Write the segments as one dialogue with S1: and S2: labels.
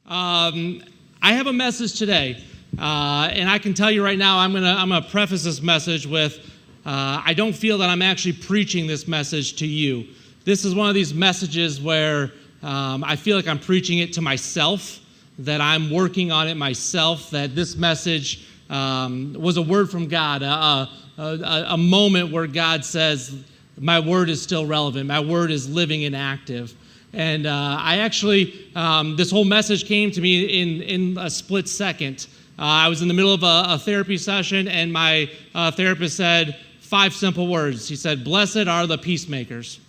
S1: I have a message today, and I can tell you right now, I'm gonna preface this message with, I don't feel that I'm actually preaching this message to you. This is one of these messages where I feel like I'm preaching it to myself, that I'm working on it myself, that this message was a word from God, a moment where God says, my word is still relevant, my word is living and active. And I actually, this whole message came to me in a split second. I was in the middle of a therapy session, and my therapist said 5 simple words. He said, "Blessed are the peacemakers."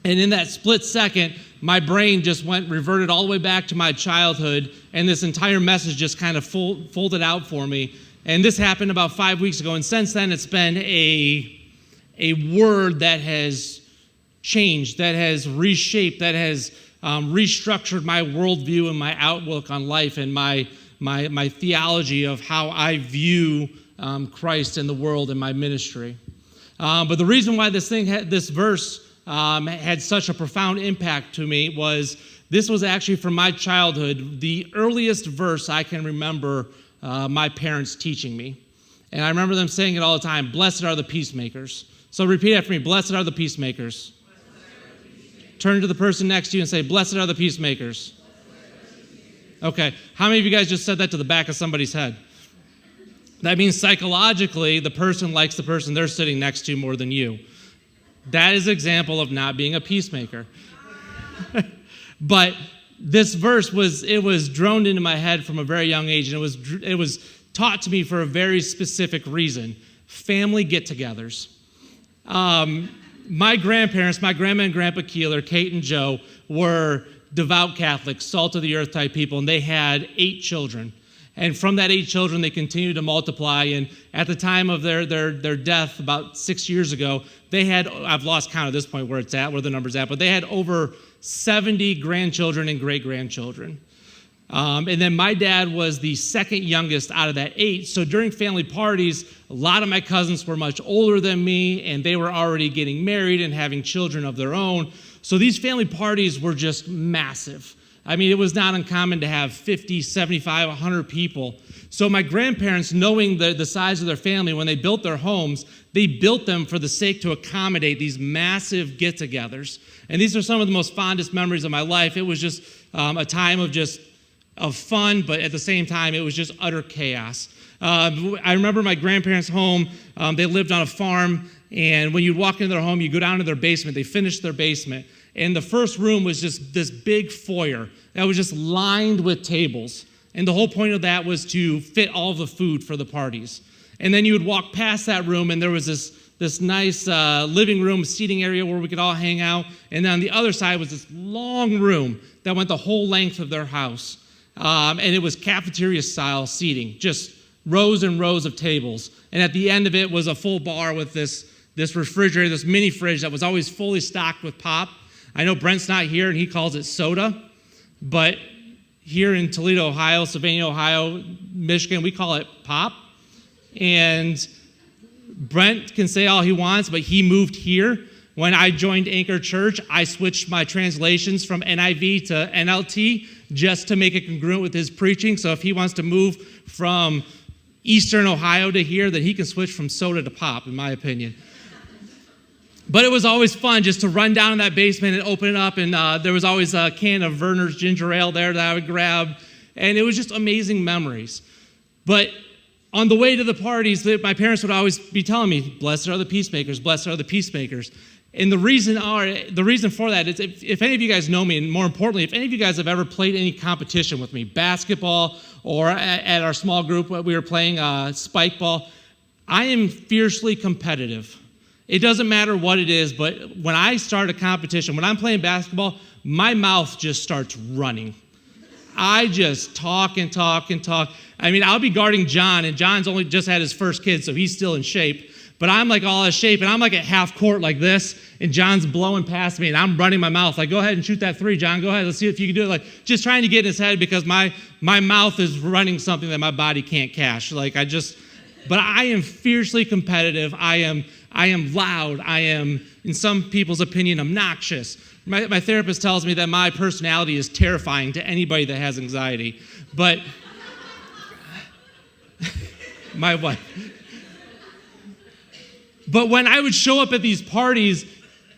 S1: And in that split second, my brain just reverted all the way back to my childhood, and this entire message just kind of folded out for me. And this happened about 5 weeks ago, and since then it's been a word that has changed, that has reshaped, that has restructured my worldview and my outlook on life and my theology of how I view Christ and the world and my ministry. But the reason why this verse had such a profound impact to me was this was actually from my childhood, the earliest verse I can remember my parents teaching me. And I remember them saying it all the time, "Blessed are the peacemakers." So repeat after me, "Blessed are the peacemakers." Turn to the person next to you and say, "Blessed are the peacemakers." Okay, how many of you guys just said that to the back of somebody's head? That means psychologically, the person likes the person they're sitting next to more than you. That is an example of not being a peacemaker. But this verse was droned into my head from a very young age, and it was taught to me for a very specific reason: family get-togethers. My grandparents, my grandma and grandpa Keeler, Kate and Joe, were devout Catholics, salt-of-the-earth type people, and they had 8 children. And from that 8 children, they continued to multiply. And at the time of their death, about 6 years ago, they had, I've lost count at this point where the number's at, but they had over 70 grandchildren and great-grandchildren. And then my dad was the second youngest out of that 8. So during family parties, a lot of my cousins were much older than me, and they were already getting married and having children of their own. So these family parties were just massive. I mean, it was not uncommon to have 50, 75, 100 people. So my grandparents, knowing the size of their family, when they built their homes, they built them for the sake to accommodate these massive get-togethers. And these are some of the most fondest memories of my life. It was just a time of fun, but at the same time, it was just utter chaos. I remember my grandparents' home. They lived on a farm, and when you'd walk into their home, you go down to their basement. They finished their basement, and the first room was just this big foyer that was just lined with tables. And the whole point of that was to fit all the food for the parties. And then you would walk past that room, and there was this nice living room, seating area where we could all hang out. And then on the other side was this long room that went the whole length of their house. And it was cafeteria-style seating, just rows and rows of tables. And at the end of it was a full bar with this refrigerator, this mini fridge that was always fully stocked with pop. I know Brent's not here, and he calls it soda. But here in Toledo, Ohio, Sylvania, Ohio, Michigan, we call it pop. And Brent can say all he wants, but he moved here. When I joined Anchor Church, I switched my translations from NIV to NLT just to make it congruent with his preaching. So if he wants to move from Eastern Ohio to here, then he can switch from soda to pop, in my opinion. But it was always fun just to run down in that basement and open it up, and there was always a can of Werner's ginger ale there that I would grab, and it was just amazing memories. But on the way to the parties, my parents would always be telling me, "Blessed are the peacemakers, blessed are the peacemakers." And the reason for that is if any of you guys know me, and more importantly, if any of you guys have ever played any competition with me, basketball, or at our small group, we were playing spike ball, I am fiercely competitive. It doesn't matter what it is, but when I start a competition, when I'm playing basketball, my mouth just starts running. I just talk and talk and talk. I mean, I'll be guarding John, and John's only just had his first kid, so he's still in shape. But I'm like all out of shape, and I'm like at half court like this, and John's blowing past me, and I'm running my mouth like, "Go ahead and shoot that 3, John. Go ahead. Let's see if you can do it." Like, just trying to get in his head because my mouth is running something that my body can't catch. But I am fiercely competitive. I am loud. I am, in some people's opinion, obnoxious. My therapist tells me that my personality is terrifying to anybody that has anxiety. But my wife. But when I would show up at these parties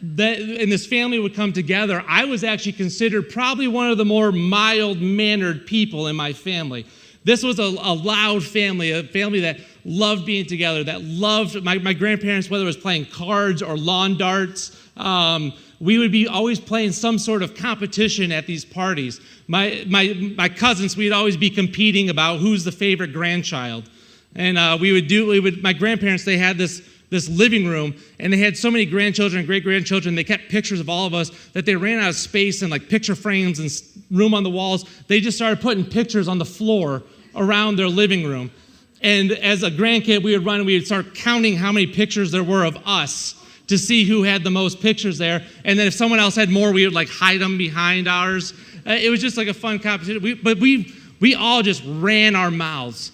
S1: and this family would come together, I was actually considered probably one of the more mild-mannered people in my family. This was a loud family, a family that loved being together, that loved my grandparents, whether it was playing cards or lawn darts. We would be always playing some sort of competition at these parties. My cousins, we'd always be competing about who's the favorite grandchild. And my grandparents, they had this living room, and they had so many grandchildren and great-grandchildren. They kept pictures of all of us that they ran out of space and like picture frames and room on the walls. They just started putting pictures on the floor around their living room. And as a grandkid, we would run and we would start counting how many pictures there were of us to see who had the most pictures there. And then if someone else had more, we would like hide them behind ours. It was just like a fun competition. We all just ran our mouths.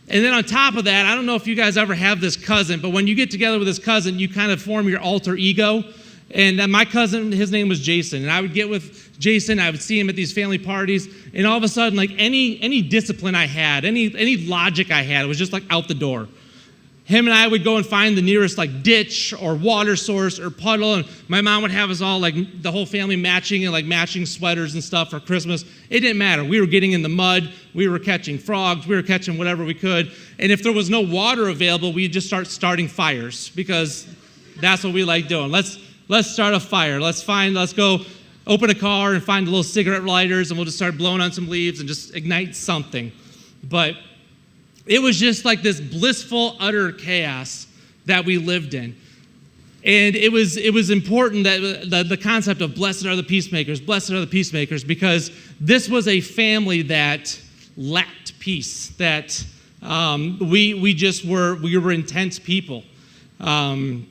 S1: And then on top of that, I don't know if you guys ever have this cousin, but when you get together with this cousin, you kind of form your alter ego. And my cousin, his name was Jason. And I would get with Jason, I would see him at these family parties, and all of a sudden, like any discipline I had, any logic I had, was just like out the door. Him and I would go and find the nearest like ditch or water source or puddle, and my mom would have us all, like the whole family matching and like matching sweaters and stuff for Christmas. It didn't matter. We were getting in the mud, we were catching frogs, we were catching whatever we could. And if there was no water available, we'd just start starting fires, because that's what we like doing. Let's start a fire. Let's go open a car and find the little cigarette lighters, and we'll just start blowing on some leaves and just ignite something. But it was just like this blissful, utter chaos that we lived in. And it was important that the concept of blessed are the peacemakers, because this was a family that lacked peace, that we were intense people. And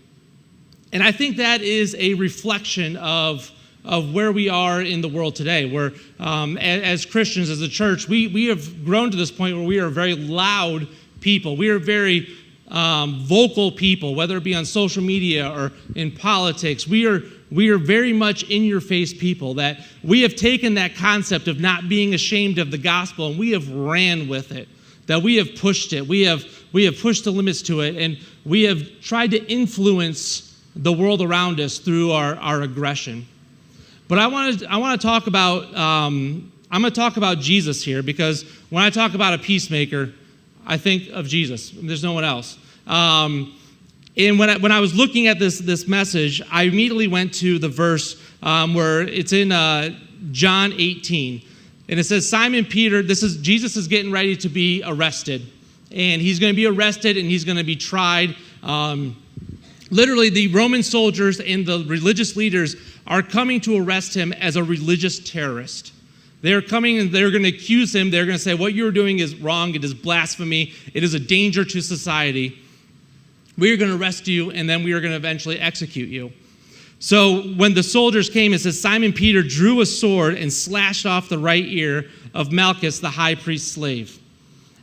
S1: I think that is a reflection of where we are in the world today, where as Christians, as a church, we have grown to this point where we are very loud people. We are very vocal people, whether it be on social media or in politics. We are very much in-your-face people, that we have taken that concept of not being ashamed of the gospel, and we have ran with it, that we have pushed it. We have pushed the limits to it, and we have tried to influence the world around us through our aggression. But I want to talk about I'm going to talk about Jesus here, because when I talk about a peacemaker, I think of Jesus. There's no one else. And when I was looking at this message, I immediately went to the verse where it's in John 18, and it says Simon Peter. Jesus is getting ready to be arrested, and he's going to be arrested and he's going to be tried. Literally, the Roman soldiers and the religious leaders are coming to arrest him as a religious terrorist. They're coming and they're going to accuse him. They're going to say, what you're doing is wrong. It is blasphemy. It is a danger to society. We are going to arrest you, and then we are going to eventually execute you. So when the soldiers came, it says, Simon Peter drew a sword and slashed off the right ear of Malchus, the high priest's slave.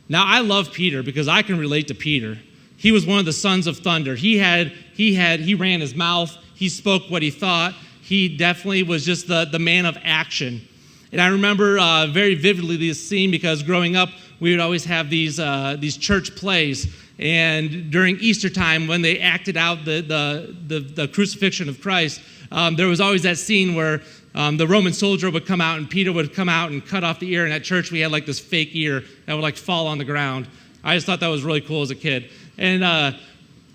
S1: Now, I love Peter because I can relate to Peter. He was one of the sons of thunder. He ran his mouth. He spoke what he thought. He definitely was just the man of action. And I remember very vividly this scene, because growing up, we would always have these church plays. And during Easter time, when they acted out the crucifixion of Christ, there was always that scene where the Roman soldier would come out and Peter would come out and cut off the ear. And at church, we had like this fake ear that would like fall on the ground. I just thought that was really cool as a kid. And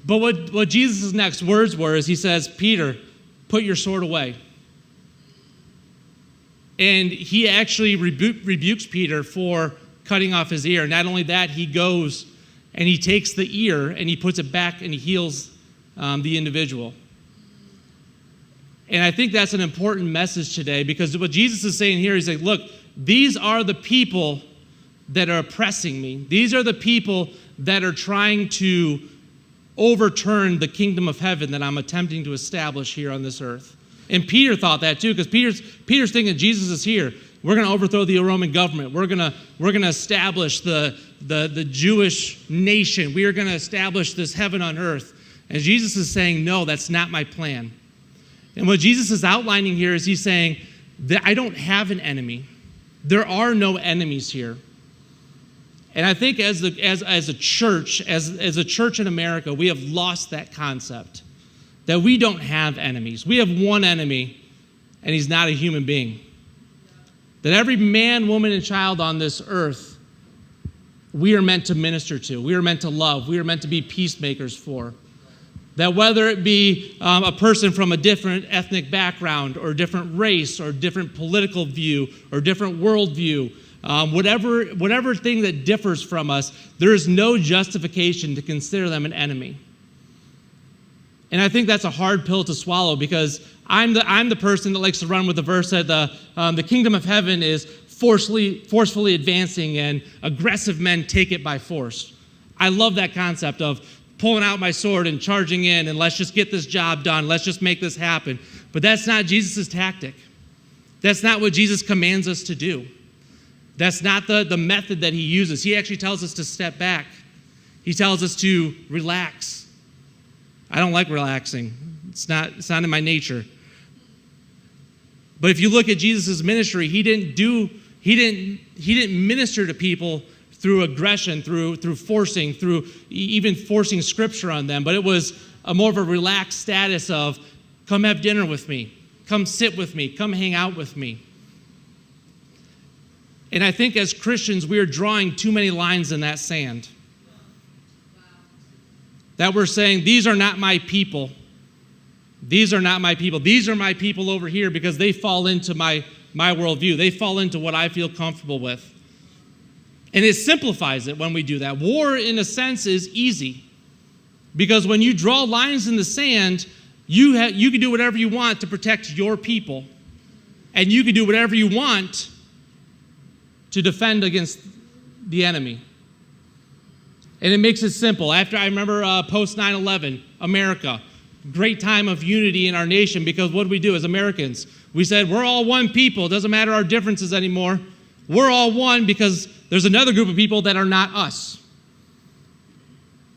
S1: but what Jesus' next words were is he says, Peter, put your sword away. And he actually rebukes Peter for cutting off his ear. Not only that, he goes and he takes the ear and he puts it back and he heals the individual. And I think that's an important message today, because what Jesus is saying here, he's like, look, these are the people that are oppressing me. These are the people that are trying to overturn the kingdom of heaven that I'm attempting to establish here on this earth. And Peter thought that too, because Peter's thinking Jesus is here. We're going to overthrow the Roman government. We're going to establish the Jewish nation. We are going to establish this heaven on earth. And Jesus is saying, no, that's not my plan. And what Jesus is outlining here is he's saying that I don't have an enemy. There are no enemies here. And I think as a church in America, we have lost that concept that we don't have enemies. We have one enemy, and he's not a human being. That every man, woman, and child on this earth, we are meant to minister to. We are meant to love. We are meant to be peacemakers for. That whether it be a person from a different ethnic background or different race or different political view or different worldview, whatever thing that differs from us, there is no justification to consider them an enemy. And I think that's a hard pill to swallow, because I'm the person that likes to run with the verse that the kingdom of heaven is forcefully advancing, and aggressive men take it by force. I love that concept of pulling out my sword and charging in, and let's just get this job done. Let's just make this happen. But that's not Jesus' tactic. That's not what Jesus commands us to do. That's not the method that he uses. He actually tells us to step back. He tells us to relax. I don't like relaxing. It's not in my nature. But if you look at Jesus' ministry, he didn't minister to people through aggression, through forcing, through even forcing scripture on them. But it was more of a relaxed status of, come have dinner with me, come sit with me, come hang out with me. And I think as Christians, we are drawing too many lines in that sand. That we're saying, these are not my people. These are not my people. These are my people over here because they fall into my worldview. They fall into what I feel comfortable with. And it simplifies it when we do that. War, in a sense, is easy. Because when you draw lines in the sand, you can do whatever you want to protect your people. And you can do whatever you want to defend against the enemy. And it makes it simple. I remember post 9/11, America, great time of unity in our nation, because what did we do as Americans? We said, we're all one people. It doesn't matter our differences anymore. We're all one because there's another group of people that are not us.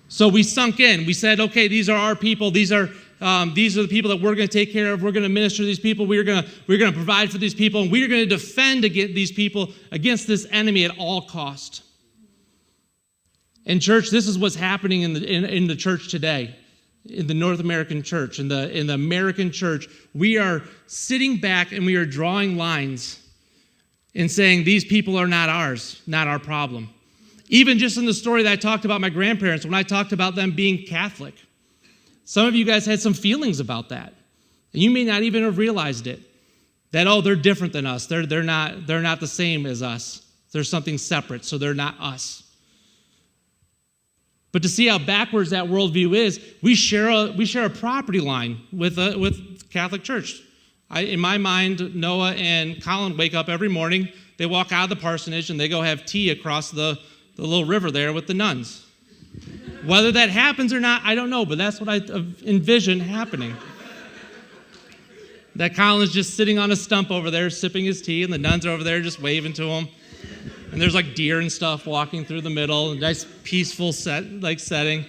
S1: So we sunk in. We said, okay, these are our people. These are the people that we're going to take care of. We're going to minister to these people. We're going to provide for these people, and we're going to defend against these people against this enemy at all cost. And church, this is what's happening in the church today, in the North American church, in the American church. We are sitting back and we are drawing lines and saying these people are not ours, not our problem. Even just in the story that I talked about my grandparents, when I talked about them being Catholic, some of you guys had some feelings about that, and you may not even have realized it. That they're different than us. They're not the same as us. There's something separate, so they're not us. But to see how backwards that worldview is, we share a property line with Catholic Church. In my mind, Noah and Colin wake up every morning. They walk out of the parsonage and they go have tea across the little river there with the nuns. Whether that happens or not, I don't know, but that's what I envision happening. That Colin's just sitting on a stump over there sipping his tea, and the nuns are over there just waving to him. And there's like deer and stuff walking through the middle, a nice peaceful setting.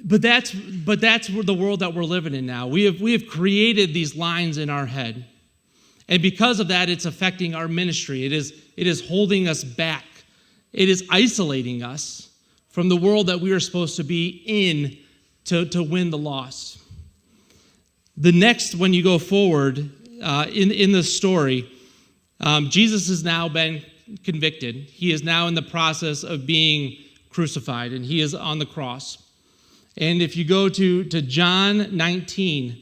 S1: But that's the world that we're living in now. We have created these lines in our head. And because of that, it's affecting our ministry. It is holding us back. It is isolating us from the world that we are supposed to be in to win the lost. The next, when you go forward in the story, Jesus has now been convicted. He is now in the process of being crucified, and he is on the cross. And if you go to John 19,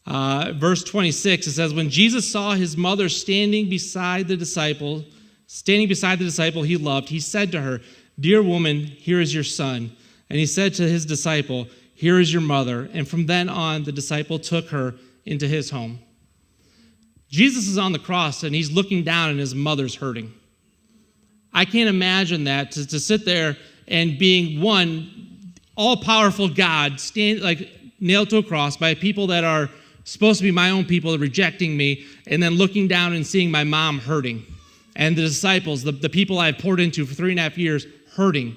S1: verse 26, it says, when Jesus saw his mother standing beside the disciple he loved, he said to her, "Dear woman, here is your son." And he said to his disciple, "Here is your mother." And from then on, the disciple took her into his home. Jesus is on the cross, and he's looking down, and his mother's hurting. I can't imagine that, to sit there and being one all-powerful God, nailed to a cross by people that are supposed to be my own people, rejecting me, and then looking down and seeing my mom hurting, and the disciples, the people I've poured into for 3.5 years, hurting.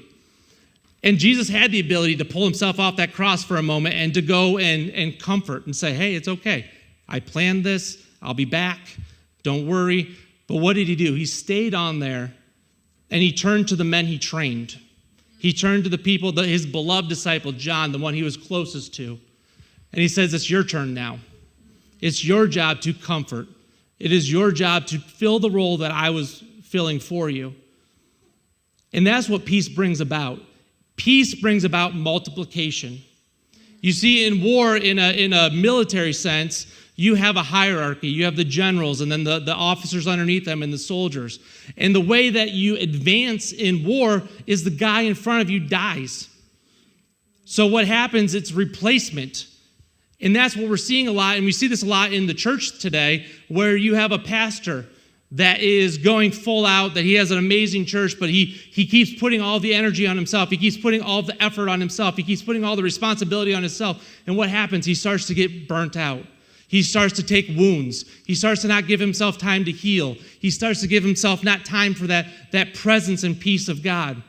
S1: And Jesus had the ability to pull himself off that cross for a moment and to go and comfort and say, hey, it's okay. I planned this. I'll be back. Don't worry. But what did he do? He stayed on there, and he turned to the men he trained. He turned to the people, his beloved disciple, John, the one he was closest to. And he says, it's your turn now. It's your job to comfort. It is your job to fill the role that I was filling for you. And that's what peace brings about. Peace brings about multiplication. You see, in war, in a military sense, you have a hierarchy. You have the generals and then the officers underneath them and the soldiers. And the way that you advance in war is the guy in front of you dies. So what happens, it's replacement. And that's what we're seeing a lot, and we see this a lot in the church today, where you have a pastor that is going full out, that he has an amazing church, but he keeps putting all the energy on himself. He keeps putting all the effort on himself. He keeps putting all the responsibility on himself. And what happens? He starts to get burnt out. He starts to take wounds. He starts to not give himself time to heal. He starts to give himself not time for that presence and peace of God.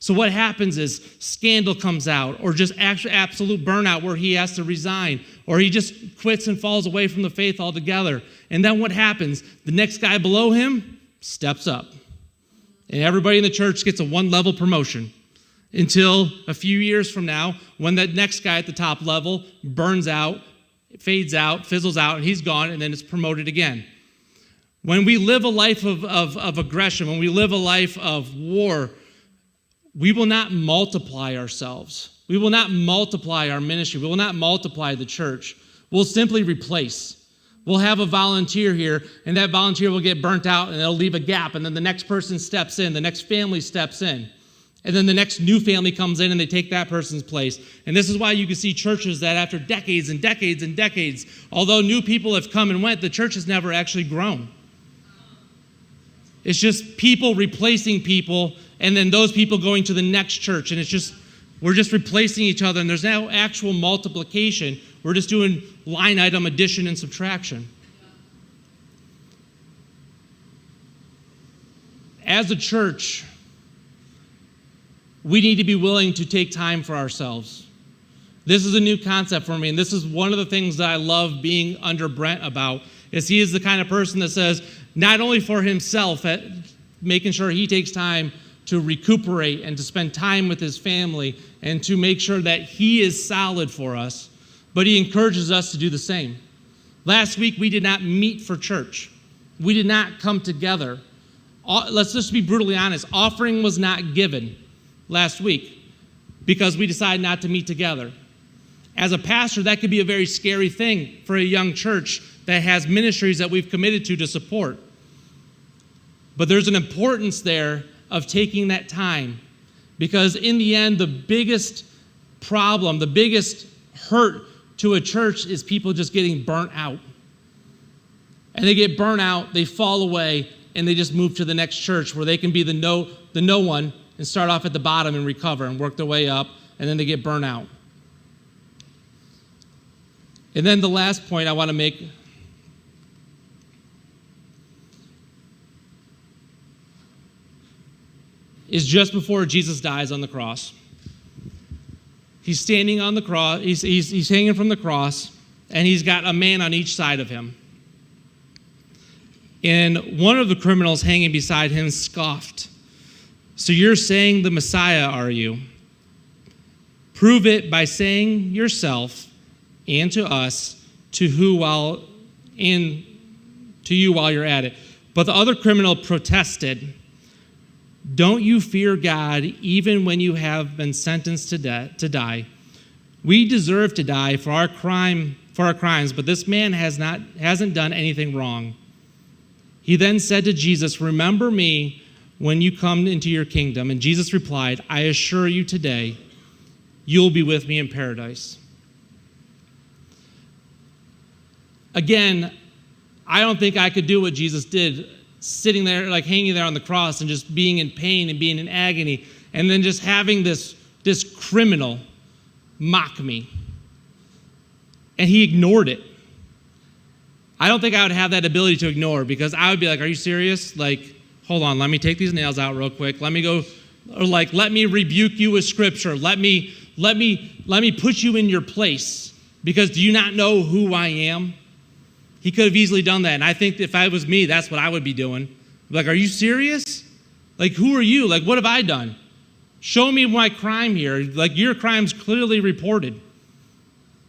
S1: So what happens is scandal comes out, or just absolute burnout where he has to resign, or he just quits and falls away from the faith altogether. And then what happens? The next guy below him steps up. And everybody in the church gets a one-level promotion until a few years from now, when that next guy at the top level burns out, fades out, fizzles out, and he's gone, and then it's promoted again. When we live a life of aggression, when we live a life of war, we will not multiply ourselves. We will not multiply our ministry. We will not multiply the church. We'll simply replace. We'll have a volunteer here, and that volunteer will get burnt out, and it'll leave a gap, and then the next person steps in, the next family steps in, and then the next new family comes in, and they take that person's place. And this is why you can see churches that after decades and decades and decades, although new people have come and went, the church has never actually grown. It's just people replacing people, and then those people going to the next church. And we're just replacing each other, and there's no actual multiplication. We're just doing line item addition and subtraction. As a church, we need to be willing to take time for ourselves. This is a new concept for me, and this is one of the things that I love being under Brent about, is he is the kind of person that says, not only for himself, making sure he takes time to recuperate and to spend time with his family and to make sure that he is solid for us, but he encourages us to do the same. Last week, we did not meet for church. We did not come together. Let's just be brutally honest. Offering was not given last week because we decided not to meet together. As a pastor, that could be a very scary thing for a young church that has ministries that we've committed to support. But there's an importance there of taking that time, because in the end, the biggest problem, the biggest hurt to a church is people just getting burnt out. And they get burnt out, they fall away, and they just move to the next church where they can be the no one and start off at the bottom and recover and work their way up, and then they get burnt out. And then the last point I want to make is just before Jesus dies on the cross. He's standing on the cross, he's hanging from the cross, and he's got a man on each side of him. And one of the criminals hanging beside him scoffed. So you're saying the Messiah, are you? Prove it by saying yourself and to us, to you while you're at it. But the other criminal protested, don't you fear God even when you have been sentenced to die? We deserve to die for our crimes, but this man hasn't done anything wrong. He then said to Jesus, remember me when you come into your kingdom. And Jesus replied, I assure you today, you'll be with me in paradise. Again, I don't think I could do what Jesus did, sitting there, like hanging there on the cross and just being in pain and being in agony, and then just having this criminal mock me. And he ignored it. I don't think I would have that ability to ignore, because I would be like, are you serious? Like, hold on, let me take these nails out real quick. Let me go Or like, let me rebuke you with scripture. Let me put you in your place, because do you not know who I am? He could have easily done that. And I think if I was me, that's what I would be doing. Like, are you serious? Like, who are you? Like, what have I done? Show me my crime here. Like, your crime's clearly reported.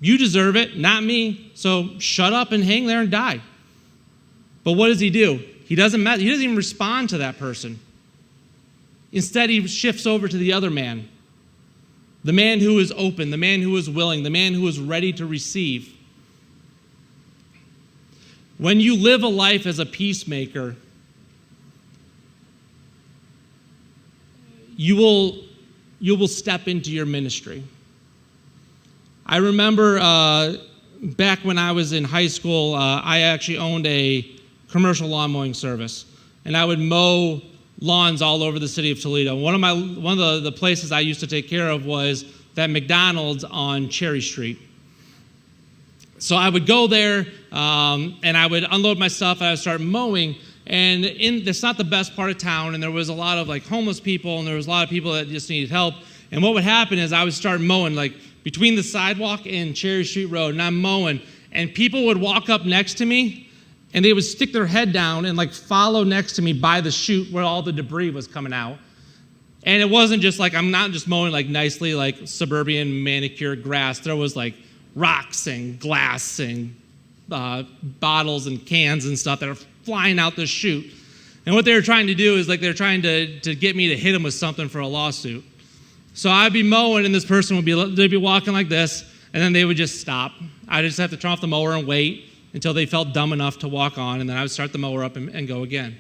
S1: You deserve it, not me. So shut up and hang there and die. But what does he do? He doesn't even respond to that person. Instead, he shifts over to the other man. The man who is open, the man who is willing, the man who is ready to receive. When you live a life as a peacemaker, you will step into your ministry. I remember back when I was in high school, I actually owned a commercial lawn mowing service, and I would mow lawns all over the city of Toledo. One of the places I used to take care of was that McDonald's on Cherry Street. So I would go there, and I would unload my stuff, and I would start mowing. And it's not the best part of town, and there was a lot of like homeless people, and there was a lot of people that just needed help. And what would happen is I would start mowing like between the sidewalk and Cherry Street Road, and I'm mowing, and people would walk up next to me, and they would stick their head down and like follow next to me by the chute where all the debris was coming out. And it wasn't just like, I'm not just mowing like nicely like suburban manicured grass. There was like rocks and glass and bottles and cans and stuff that are flying out the chute. And what they were trying to do is like they're trying to get me to hit them with something for a lawsuit. So I'd be mowing, and this person they'd be walking like this, and then they would just stop. I'd just have to turn off the mower and wait until they felt dumb enough to walk on, and then I would start the mower up and go again.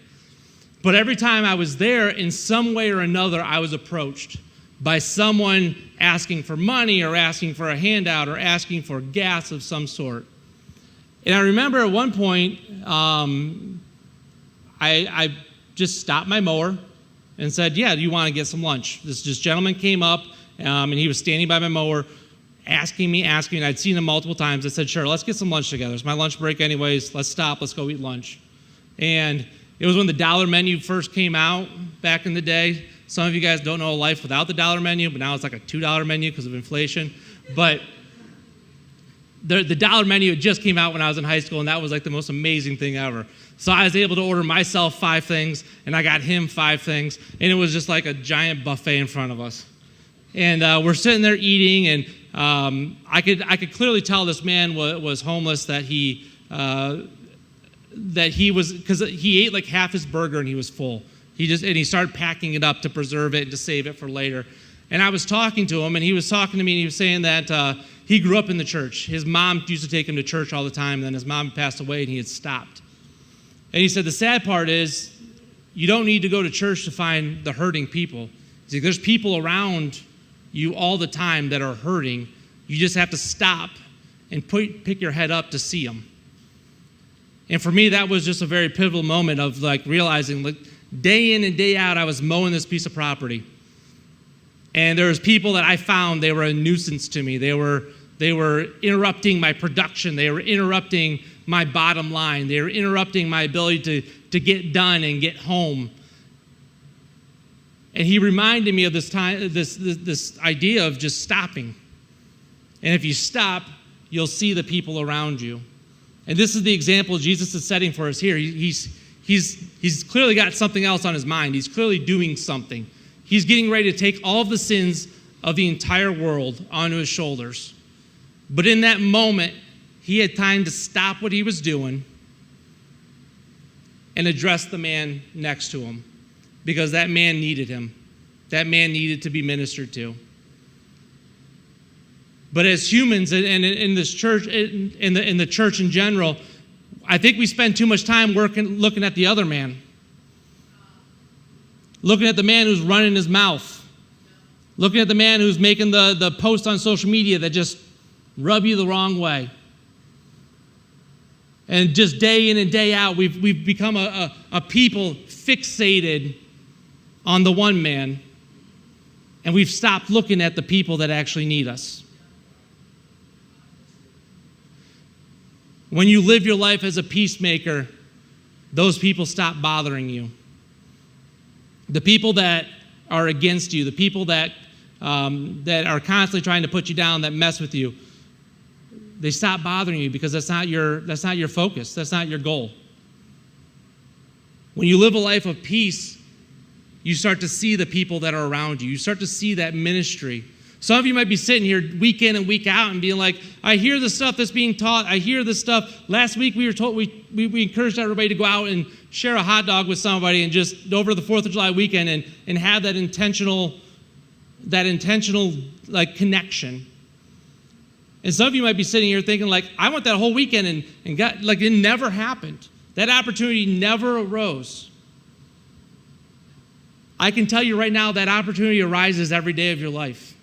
S1: But every time I was there, in some way or another, I was approached by someone asking for money or asking for a handout or asking for gas of some sort. And I remember at one point, I just stopped my mower and said, yeah, do you want to get some lunch? This gentleman came up, and he was standing by my mower, asking me, and I'd seen him multiple times. I said, sure, let's get some lunch together. It's my lunch break anyways. Let's stop. Let's go eat lunch. And it was when the dollar menu first came out back in the day. Some of you guys don't know a life without the dollar menu, but now it's like a $2 menu because of inflation. But the dollar menu just came out when I was in high school, and that was like the most amazing thing ever. So I was able to order myself 5 things, and I got him 5 things, and it was just like a giant buffet in front of us. And we're sitting there eating, and I could clearly tell this man was homeless, that he was, because he ate like half his burger and he was full. He started packing it up to preserve it and to save it for later. And I was talking to him, and he was talking to me, and he was saying that he grew up in the church. His mom used to take him to church all the time, and then his mom passed away, and he had stopped. And he said, the sad part is, you don't need to go to church to find the hurting people. He's like, there's people around you all the time that are hurting. You just have to stop and pick your head up to see them. And for me, that was just a very pivotal moment of like realizing, like, day in and day out, I was mowing this piece of property. And there was people that I found, they were a nuisance to me. They were interrupting my production. They were interrupting my bottom line. They were interrupting my ability to get done and get home. And he reminded me of this idea of just stopping. And if you stop, you'll see the people around you. And this is the example Jesus is setting for us here. He's clearly got something else on his mind. He's clearly doing something. He's getting ready to take all of the sins of the entire world onto his shoulders. But in that moment, he had time to stop what he was doing and address the man next to him, because that man needed him. That man needed to be ministered to. But as humans, and in this church, in the church in general, I think we spend too much time looking at the other man. Looking at the man who's running his mouth. Looking at the man who's making the post on social media that just rub you the wrong way. And just day in and day out, we've become a people fixated on the one man, and we've stopped looking at the people that actually need us. When you live your life as a peacemaker, those people stop bothering you. The people that are against you, the people that are constantly trying to put you down, that mess with you, they stop bothering you because that's not your focus. That's not your goal. When you live a life of peace, you start to see the people that are around you. You start to see that ministry. Some of you might be sitting here week in and week out and being like, I hear the stuff that's being taught. I hear this stuff. Last week we were told we encouraged everybody to go out and share a hot dog with somebody and just over the 4th of July weekend and have that intentional like connection. And some of you might be sitting here thinking like, I went that whole weekend and got like it never happened. That opportunity never arose. I can tell you right now that opportunity arises every day of your life.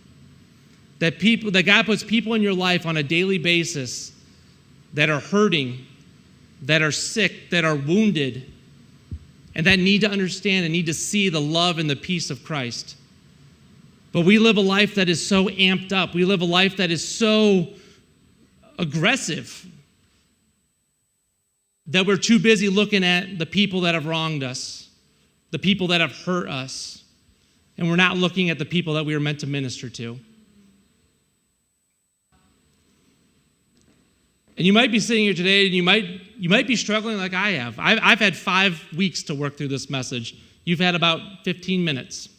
S1: That God puts people in your life on a daily basis that are hurting, that are sick, that are wounded, and that need to understand and need to see the love and the peace of Christ. But we live a life that is so amped up. We live a life that is so aggressive that we're too busy looking at the people that have wronged us, the people that have hurt us, and we're not looking at the people that we were meant to minister to. And you might be sitting here today and you might be struggling like I have. I've had 5 weeks to work through this message. You've had about 15 minutes.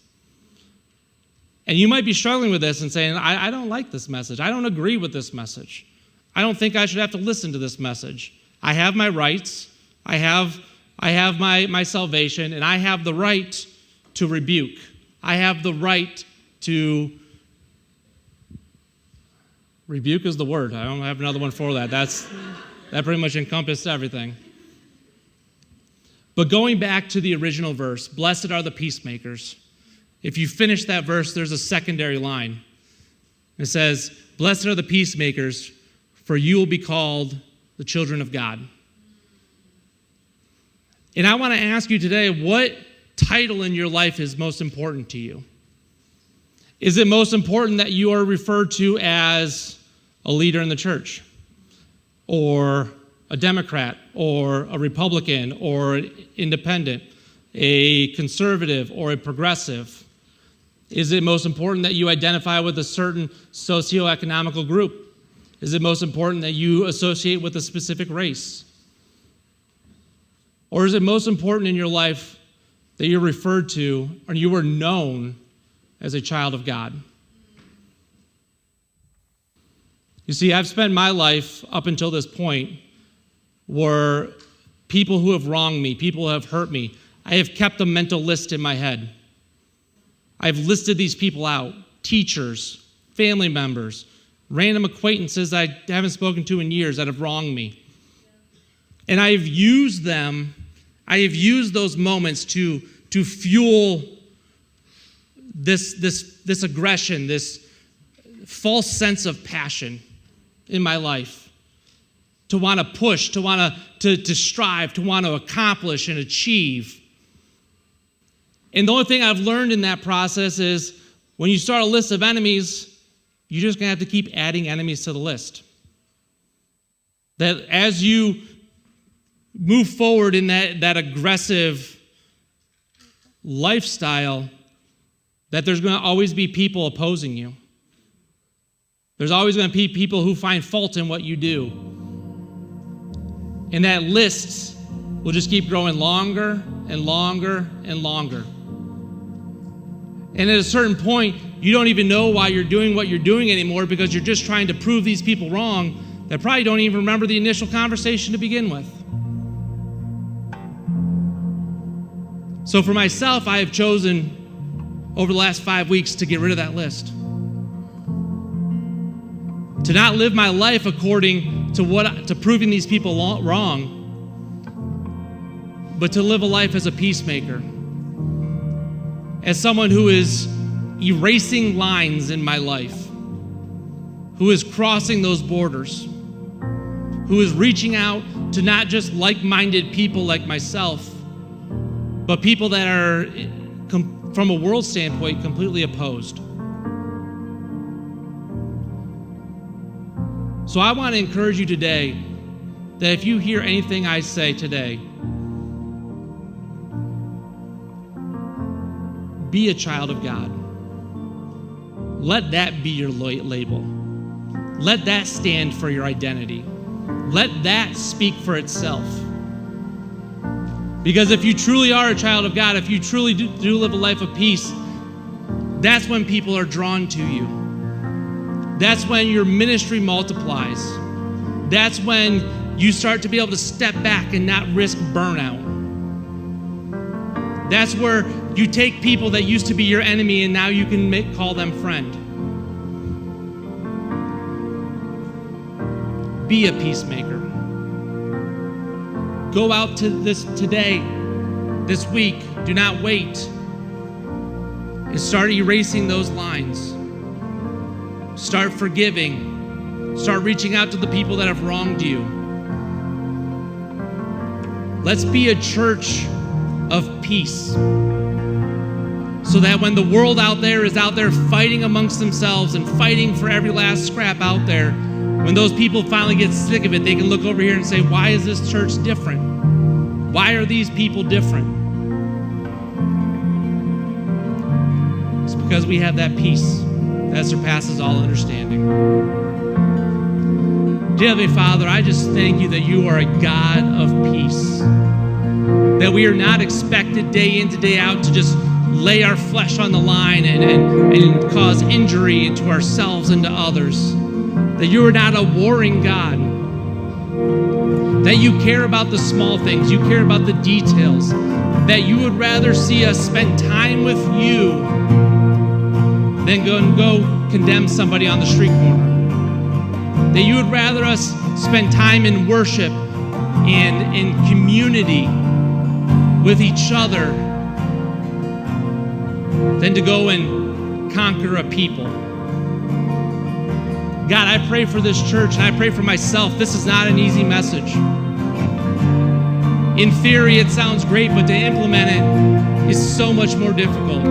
S1: And you might be struggling with this and saying, I don't like this message. I don't agree with this message. I don't think I should have to listen to this message. I have my rights. I have my salvation, and I have the right to rebuke. I have the right to rebuke is the word. I don't have another one for that. That pretty much encompassed everything. But going back to the original verse, blessed are the peacemakers. If you finish that verse, there's a secondary line. It says, blessed are the peacemakers, for you will be called the children of God. And I want to ask you today, what title in your life is most important to you? Is it most important that you are referred to as a leader in the church, or a Democrat, or a Republican, or an independent, a conservative, or a progressive? Is it most important that you identify with a certain socioeconomical group? Is it most important that you associate with a specific race? Or is it most important in your life that you're referred to or you are known as a child of God? You see, I've spent my life up until this point where people who have wronged me, people who have hurt me, I have kept a mental list in my head. I've listed these people out, teachers, family members, random acquaintances I haven't spoken to in years that have wronged me. And I have used those moments to fuel this aggression, this false sense of passion in my life, to want to push, to strive, to want to accomplish and achieve. And the only thing I've learned in that process is when you start a list of enemies, you're just going to have to keep adding enemies to the list. That as you move forward in that aggressive lifestyle, that there's going to always be people opposing you. There's always going to be people who find fault in what you do. And that list will just keep growing longer and longer and longer. And at a certain point, you don't even know why you're doing what you're doing anymore because you're just trying to prove these people wrong that probably don't even remember the initial conversation to begin with. So for myself, I have chosen over the last 5 weeks to get rid of that list. To not live my life according to proving these people wrong, but to live a life as a peacemaker. As someone who is erasing lines in my life, who is crossing those borders, who is reaching out to not just like-minded people like myself, but people that are, from a world standpoint, completely opposed. So I want to encourage you today that if you hear anything I say today, Be a child of God. Let that be your label. Let that stand for your identity. Let that speak for itself. Because if you truly are a child of God, if you truly do live a life of peace, that's when people are drawn to you. That's when your ministry multiplies. That's when you start to be able to step back and not risk burnout. That's where you take people that used to be your enemy and now you can call them friend. Be a peacemaker. Go out to this today, this week. Do not wait. And start erasing those lines. Start forgiving. Start reaching out to the people that have wronged you. Let's be a church of peace, so that when the world out there is out there fighting amongst themselves and fighting for every last scrap out there, when those people finally get sick of it, they can look over here and say, why is this church different? Why are these people different? It's because we have that peace that surpasses all understanding. Dear Heavenly Father, I just thank you that you are a God of peace. That we are not expected day in to day out to just lay our flesh on the line and cause injury to ourselves and to others. That you are not a warring God. That you care about the small things. You care about the details. That you would rather see us spend time with you than go condemn somebody on the street corner. That you would rather us spend time in worship and in community with each other than to go and conquer a people. God, I pray for this church and I pray for myself. This is not an easy message. In theory, it sounds great, but to implement it is so much more difficult.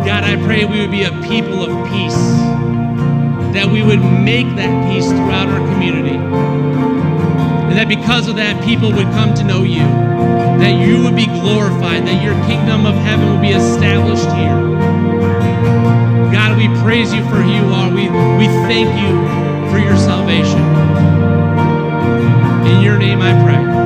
S1: God, I pray we would be a people of peace, that we would make that peace throughout our community, and that because of that, people would come to know you, that you would be glorified, that your kingdom of heaven would be established here. God, we praise you for who you are. We thank you for your salvation. In your name I pray.